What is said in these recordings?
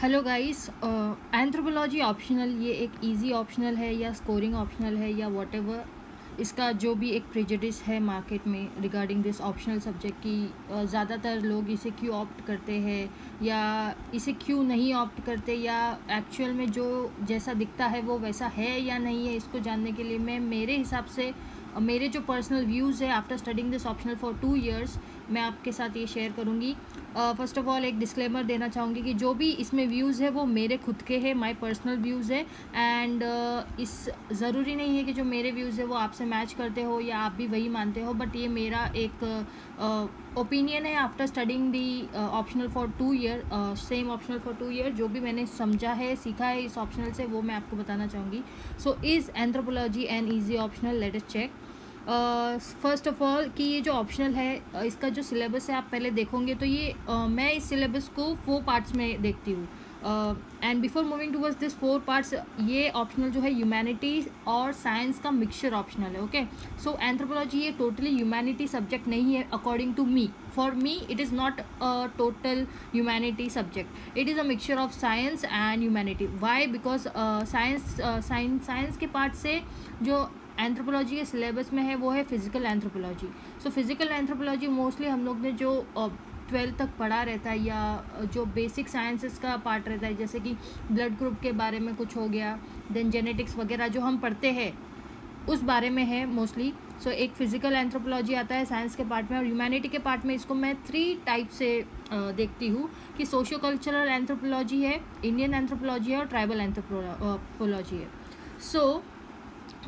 Hello guys. Anthropology optional ये एक easy optional है या स्कोरिंग ऑप्शनल है या व्हाटएवर, इसका जो भी एक प्रेजुडिस है मार्केट में रिगार्डिंग दिस ऑप्शनल सब्जेक्ट की ज़्यादातर लोग इसे क्यों ऑप्ट करते हैं या इसे क्यों नहीं ऑप्ट करते या एक्चुअल में जो जैसा दिखता है वो वैसा है या नहीं है, इसको जानने के लिए मैं मेरे हिसाब से मेरे जो पर्सनल व्यूज़ है after studying this optional for 2 years मैं आपके साथ ये शेयर करूँगी। फ़र्स्ट ऑफ़ ऑल एक डिस्क्लेमर देना चाहूँगी कि जो भी इसमें व्यूज़ है वो मेरे खुद के हैं, माय पर्सनल व्यूज़ है एंड इस ज़रूरी नहीं है कि जो मेरे व्यूज़ है वो आपसे मैच करते हो या आप भी वही मानते हो, बट ये मेरा एक ओपिनियन है after studying the optional for 2 year, same optional for 2 year. जो भी मैंने समझा है सीखा है इस ऑप्शनल से वो मैं आपको बताना चाहूँगी। So is anthropology an easy optional? Let us check. First of all कि ये जो ऑप्शनल है इसका जो सिलेबस है आप पहले देखोगे तो ये मैं इस सिलेबस को 4 पार्ट्स में देखती हूँ and before moving towards this 4 parts ये ऑप्शनल जो है ह्यूमैनिटीज़ और साइंस का मिक्सचर ऑप्शनल है। ओके, सो एंथ्रोपोलॉजी ये टोटली ह्यूमैनिटी सब्जेक्ट नहीं है according to me. For me it is not a total humanity subject, it is a mixture of science and humanity. Why? Because science के part से जो anthropology के syllabus में है वो है physical anthropology. So physical anthropology mostly हम लोग ने जो 12th तक पढ़ा रहता है या जो बेसिक साइंसेस का पार्ट रहता है, जैसे कि ब्लड ग्रुप के बारे में कुछ हो गया, देन जेनेटिक्स वगैरह जो हम पढ़ते हैं उस बारे में है मोस्टली। सो एक फिज़िकल एंथ्रोपोलॉजी आता है साइंस के पार्ट में, और ह्यूमैनिटी के पार्ट में इसको मैं 3 टाइप से देखती हूँ कि सोशियो कल्चरल एंथ्रोपोलॉजी है, इंडियन एंथ्रोपोलॉजी है और ट्राइबल एंथ्रोपोलॉजी है। सो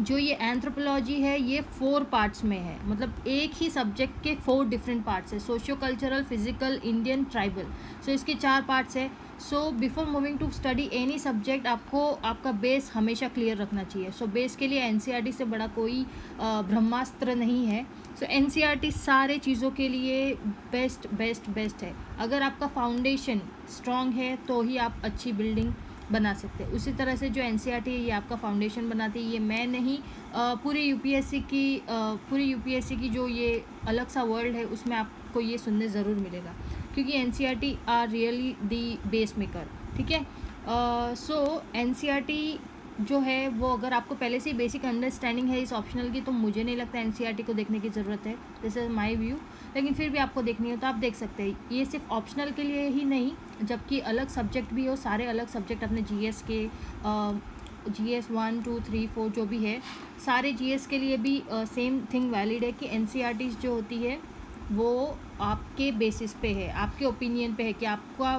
जो ये एंथ्रोपोलॉजी है ये 4 पार्ट्स में है, मतलब एक ही सब्जेक्ट के 4 डिफरेंट पार्ट्स है, socio cultural, physical, Indian, tribal. So इसके 4 पार्ट्स है। So before moving to study any subject आपको आपका बेस हमेशा क्लियर रखना चाहिए। सो बेस के लिए एनसीईआरटी से बड़ा कोई ब्रह्मास्त्र नहीं है। सो एनसीईआरटी सारे चीज़ों के लिए बेस्ट बेस्ट बेस्ट है। अगर आपका फाउंडेशन स्ट्रॉन्ग है तो ही आप अच्छी बिल्डिंग बना सकते हैं। उसी तरह से जो एनसीईआरटी है ये आपका फाउंडेशन बनाती है। ये मैं नहीं, पूरी यूपीएससी की जो ये अलग सा वर्ल्ड है उसमें आपको ये सुनने ज़रूर मिलेगा, क्योंकि NCERT are really the base maker. ठीक है, सो एनसीईआरटी जो है वो अगर आपको पहले से ही बेसिक अंडरस्टैंडिंग है इस ऑप्शनल की तो मुझे नहीं लगता एनसीईआरटी को देखने की ज़रूरत है, दिस इज़ माय व्यू। लेकिन फिर भी आपको देखनी हो तो आप देख सकते हैं। ये सिर्फ ऑप्शनल के लिए ही नहीं, जबकि अलग सब्जेक्ट भी हो, सारे अलग सब्जेक्ट अपने जीएस के जीएस 1 2 3 4 जो भी है सारे जीएस के लिए भी सेम थिंग वैलिड है कि एनसीईआरटी जो होती है वो आपके बेसिस पे है, आपके ओपिनियन पे है कि आपका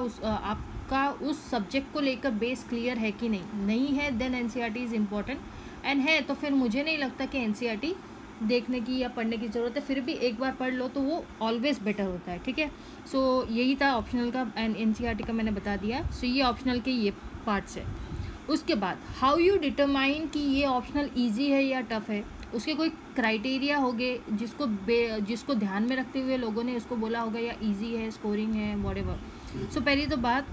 उस सब्जेक्ट को लेकर बेस क्लियर है कि नहीं है, then NCERT is important. And है तो फिर मुझे नहीं लगता कि एनसीईआरटी देखने की या पढ़ने की ज़रूरत है, फिर भी एक बार पढ़ लो तो वो ऑलवेज़ बेटर होता है। ठीक है, सो यही था ऑप्शनल का एंड एनसीईआरटी का मैंने बता दिया। सो ये ऑप्शनल के ये पार्ट्स है। उसके बाद हाउ यू डिटरमाइन कि ये ऑप्शनल ईजी है या टफ़ है, उसके कोई क्राइटेरिया होंगे जिसको ध्यान में रखते हुए लोगों ने इसको बोला होगा या ईजी है, स्कोरिंग है, व्हाटएवर। सो पहली तो बात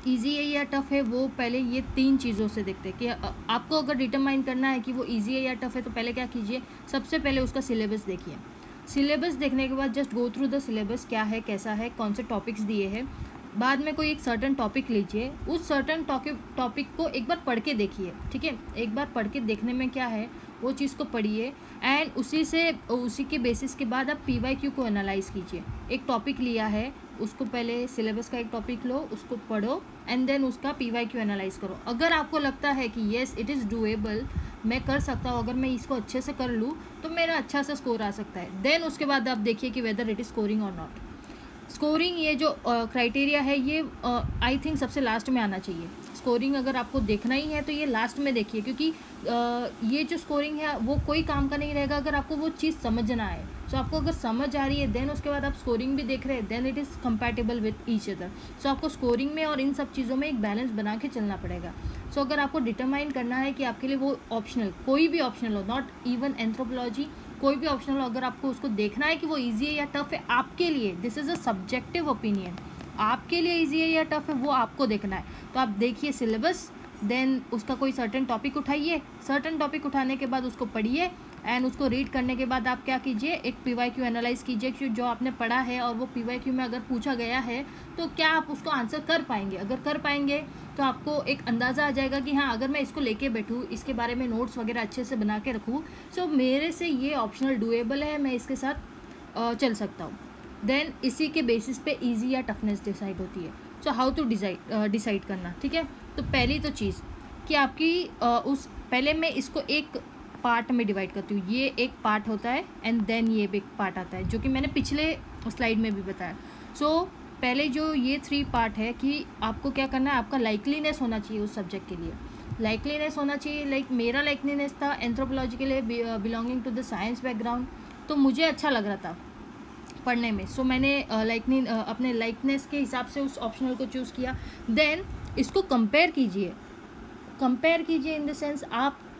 ईजी है या टफ़ है वो पहले ये 3 चीज़ों से देखते हैं कि आपको अगर डिटरमाइन करना है कि वो ईजी है या टफ़ है तो पहले क्या कीजिए, सबसे पहले उसका सिलेबस देखिए। सिलेबस देखने के बाद just go through the syllabus, क्या है, कैसा है, कौन से टॉपिक्स दिए हैं। बाद में कोई एक सर्टन टॉपिक लीजिए, उस सर्टन टॉपिक को एक बार पढ़ के देखिए। ठीक है, एक बार पढ़ के देखने में क्या है वो चीज़ को पढ़िए एंड उसी के बेसिस के बाद आप पीवाईक्यू को एनालाइज़ कीजिए। एक टॉपिक लिया है उसको पहले सिलेबस का एक टॉपिक लो, उसको पढ़ो एंड देन उसका पीवाईक्यू एनालाइज़ करो। अगर आपको लगता है कि येस इट इज़ डूएबल, मैं कर सकता हूँ, अगर मैं इसको अच्छे से कर लूँ तो मेरा अच्छा सा स्कोर आ सकता है, देन उसके बाद आप देखिए कि वेदर इट इज़ स्कोरिंग और नॉट। स्कोरिंग ये जो क्राइटेरिया है ये आई थिंक सबसे लास्ट में आना चाहिए। स्कोरिंग अगर आपको देखना ही है तो ये लास्ट में देखिए, क्योंकि ये जो स्कोरिंग है वो कोई काम का नहीं रहेगा अगर आपको वो चीज़ समझना है। सो आपको अगर समझ आ रही है देन उसके बाद आप स्कोरिंग भी देख रहे हैं, then it is compatible with each other. So आपको स्कोरिंग में और इन सब चीज़ों में एक बैलेंस बना के चलना पड़ेगा। सो अगर आपको डिटरमाइन करना है कि आपके लिए वो ऑप्शनल, कोई भी ऑप्शनल हो, नॉट इवन एंथ्रोपोलॉजी, कोई भी ऑप्शनल हो, अगर आपको उसको देखना है कि वो ईजी है या टफ़ है आपके लिए, this is a subjective opinion, आपके लिए ईजी है या टफ़ है वो आपको देखना है। तो आप देखिए सिलेबस, देन उसका कोई सर्टेन टॉपिक उठाइए, सर्टेन टॉपिक उठाने के बाद उसको पढ़िए एंड उसको रीड करने के बाद आप क्या कीजिए, एक PYQ एनालाइज कीजिए कि जो आपने पढ़ा है और वो PYQ में अगर पूछा गया है तो क्या आप उसको आंसर कर पाएंगे। अगर कर पाएंगे तो आपको एक अंदाज़ा आ जाएगा कि हाँ, अगर मैं इसको लेके बैठूँ, इसके बारे में नोट्स वगैरह अच्छे से बना के रखूँ, सो मेरे से ये ऑप्शनल डूएबल है, मैं इसके साथ चल सकता हूँ। देन इसी के बेसिस पे इजी या टफनेस डिसाइड होती है। सो हाउ टू डिसाइड करना, ठीक है। तो पहली तो चीज़ कि आपकी पहले मैं इसको एक पार्ट में डिवाइड करती हूँ। ये एक पार्ट होता है एंड देन ये भी एक पार्ट आता है, जो कि मैंने पिछले स्लाइड में भी बताया। सो पहले जो ये 3 पार्ट है कि आपको क्या करना है, आपका लाइकलीनेस होना चाहिए उस सब्जेक्ट के लिए। लाइकलीनेस होना चाहिए, लाइक मेरा लाइकलीनेस था एंथ्रोपोलॉजी के लिए, belonging to the science background, तो मुझे अच्छा लग रहा था पढ़ने में। सो मैंने अपने लाइकनेस के हिसाब से उस ऑप्शनल को चूज़ किया। देन इसको कंपेयर कीजिए इन द सेंस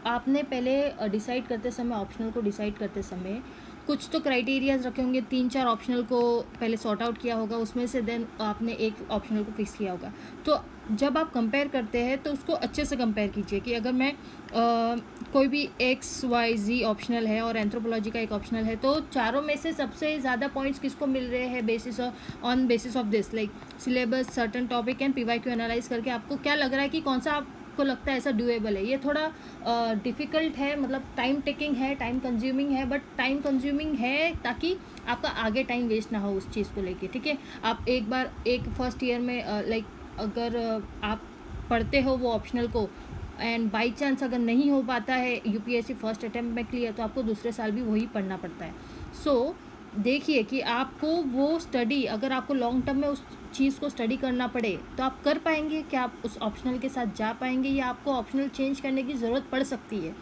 आपने पहले डिसाइड करते समय, ऑप्शनल को डिसाइड करते समय कुछ तो क्राइटेरियाज रखे होंगे, 3-4 ऑप्शनल को पहले सॉर्ट आउट किया होगा, उसमें से देन आपने एक ऑप्शनल को फिक्स किया होगा। तो जब आप कंपेयर करते हैं तो उसको अच्छे से कंपेयर कीजिए कि अगर मैं कोई भी XYZ ऑप्शनल है और एंथ्रोपोलॉजी का एक ऑप्शनल है, तो चारों में से सबसे ज़्यादा पॉइंट्स किसको मिल रहे हैं on basis of this, like syllabus, certain topic and PYQ analyse करके आपको क्या लग रहा है कि कौन सा आपको लगता है ऐसा डूएबल है। ये थोड़ा डिफ़िकल्ट है, मतलब टाइम टेकिंग है, टाइम कंज्यूमिंग है, बट टाइम कंज्यूमिंग है ताकि आपका आगे टाइम वेस्ट ना हो उस चीज़ को लेके, ठीक है। आप एक बार फर्स्ट ईयर में लाइक अगर आप पढ़ते हो वो ऑप्शनल को एंड बाई चांस अगर नहीं हो पाता है UPSC फर्स्ट अटैम्प्ट में क्लियर, तो आपको दूसरे साल भी वही पढ़ना पड़ता है। सो देखिए कि आपको वो स्टडी, अगर आपको लॉन्ग टर्म में उस चीज़ को स्टडी करना पड़े तो आप कर पाएंगे, क्या आप उस ऑप्शनल के साथ जा पाएंगे, या आपको ऑप्शनल चेंज करने की ज़रूरत पड़ सकती है।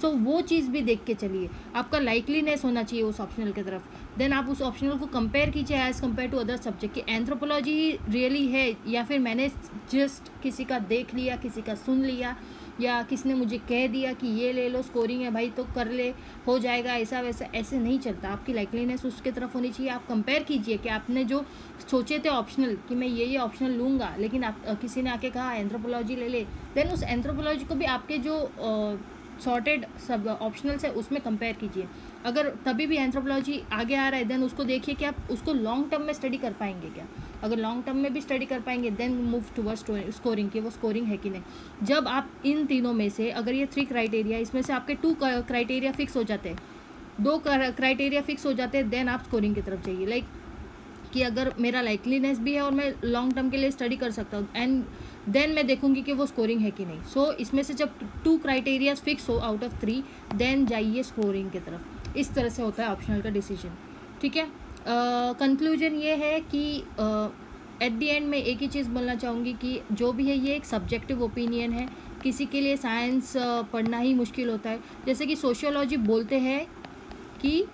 तो वो चीज़ भी देख के चलिए। आपका लाइकलीनेस होना चाहिए उस ऑप्शनल की तरफ। देन आप उस ऑप्शनल को कंपेयर कीजिए as compare to other subject कि एंथ्रोपोलॉजी ही रियली है, या फिर मैंने जस्ट किसी का देख लिया, किसी का सुन लिया, या किसी ने मुझे कह दिया कि ये ले लो, स्कोरिंग है भाई तो कर ले, हो जाएगा, ऐसा वैसा, ऐसे नहीं चलता। आपकी लाइकलीनेस उसके तरफ होनी चाहिए। आप कंपेयर कीजिए कि आपने जो सोचे थे ऑप्शनल कि मैं ये ऑप्शनल लूँगा, लेकिन आप किसी ने आके कहा एंथ्रोपोलॉजी ले ले, देन उस एंथ्रोपोलॉजी को भी आपके जो सॉर्टेड सब ऑप्शनल्स है उसमें कंपेयर कीजिए। अगर तभी भी एंथ्रोपोलॉजी आगे आ रहा है देन उसको देखिए कि आप उसको लॉन्ग टर्म में स्टडी कर पाएंगे क्या। अगर लॉन्ग टर्म में भी स्टडी कर पाएंगे देन मूव टूवर्ड्स स्कोरिंग, कि वो स्कोरिंग है कि नहीं। जब आप इन तीनों में से, अगर ये 3 क्राइटेरिया, इसमें से आपके 2 क्राइटेरिया फिक्स हो जाते हैं, 2 क्राइटेरिया फिक्स हो जाते हैं, देन आप स्कोरिंग की तरफ जाइए। लाइक कि अगर मेरा लाइकलीनेस भी है और मैं लॉन्ग टर्म के लिए स्टडी कर सकता हूँ, एंड देन मैं देखूंगी कि वो स्कोरिंग है कि नहीं। सो इसमें से जब 2 क्राइटेरिया फिक्स हो आउट ऑफ 3, देन जाइए स्कोरिंग की तरफ। इस तरह से होता है ऑप्शनल का डिसीजन, ठीक है। कंक्लूजन ये है कि एट द एंड मैं एक ही चीज़ बोलना चाहूँगी कि जो भी है ये एक सब्जेक्टिव ओपिनियन है। किसी के लिए साइंस पढ़ना ही मुश्किल होता है। जैसे कि सोशियोलॉजी बोलते हैं कि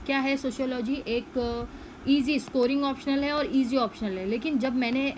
क्या है, सोशियोलॉजी एक ईजी स्कोरिंग ऑप्शनल है और इजी ऑप्शनल है, लेकिन जब मैंने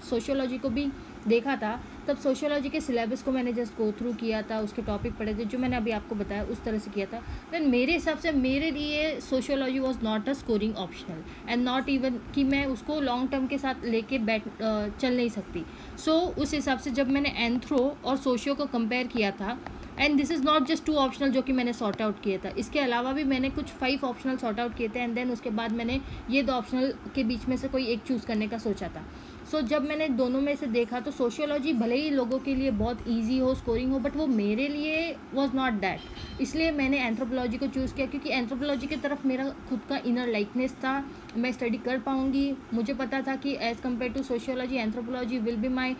सोशियोलॉजी को भी देखा था तब सोशियोलॉजी के सिलेबस को मैंने जस्ट गो थ्रू किया था, उसके टॉपिक पढ़े थे जो मैंने अभी आपको बताया उस तरह से किया था। देन मेरे हिसाब से मेरे लिए sociology was not a scoring optional and not even कि मैं उसको लॉन्ग टर्म के साथ लेके चल नहीं सकती। सो उस हिसाब से जब मैंने एंथ्रो और सोशियो को कंपेयर किया था, and this is not just 2 optional जो कि मैंने सॉर्ट आउट किया था, इसके अलावा भी मैंने कुछ 5 ऑप्शनल सॉर्ट आउट किए थे, एंड देन उसके बाद मैंने ये 2 ऑप्शनल के बीच में से कोई एक चूज़ करने का सोचा था। सो जब मैंने दोनों में से देखा तो सोशियोलॉजी भले ही लोगों के लिए बहुत ईजी हो, स्कोरिंग हो, बट वो मेरे लिए वॉज नॉट दैट। इसलिए मैंने एंथ्रोपोलॉजी को चूज़ किया क्योंकि एंथ्रोपोलॉजी की तरफ मेरा खुद का इनर लाइकनेस था, मैं स्टडी कर पाऊँगी। मुझे पता था कि as compare to sociology anthropology will be my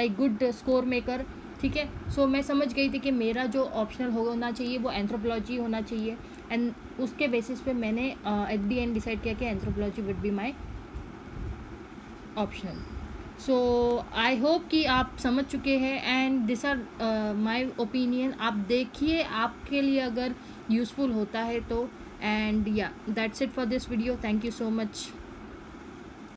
good score maker, ठीक है। सो मैं समझ गई थी कि मेरा जो ऑप्शनल होना चाहिए वो एंथ्रोपोलॉजी होना चाहिए, एंड उसके बेसिस पे मैंने एट द एंड डिसाइड किया कि anthropology would be my optional. So I hope कि आप समझ चुके हैं, and this are my opinion. आप देखिए आपके लिए अगर यूज़फुल होता है तो, एंड या that's it for this video. Thank you so much.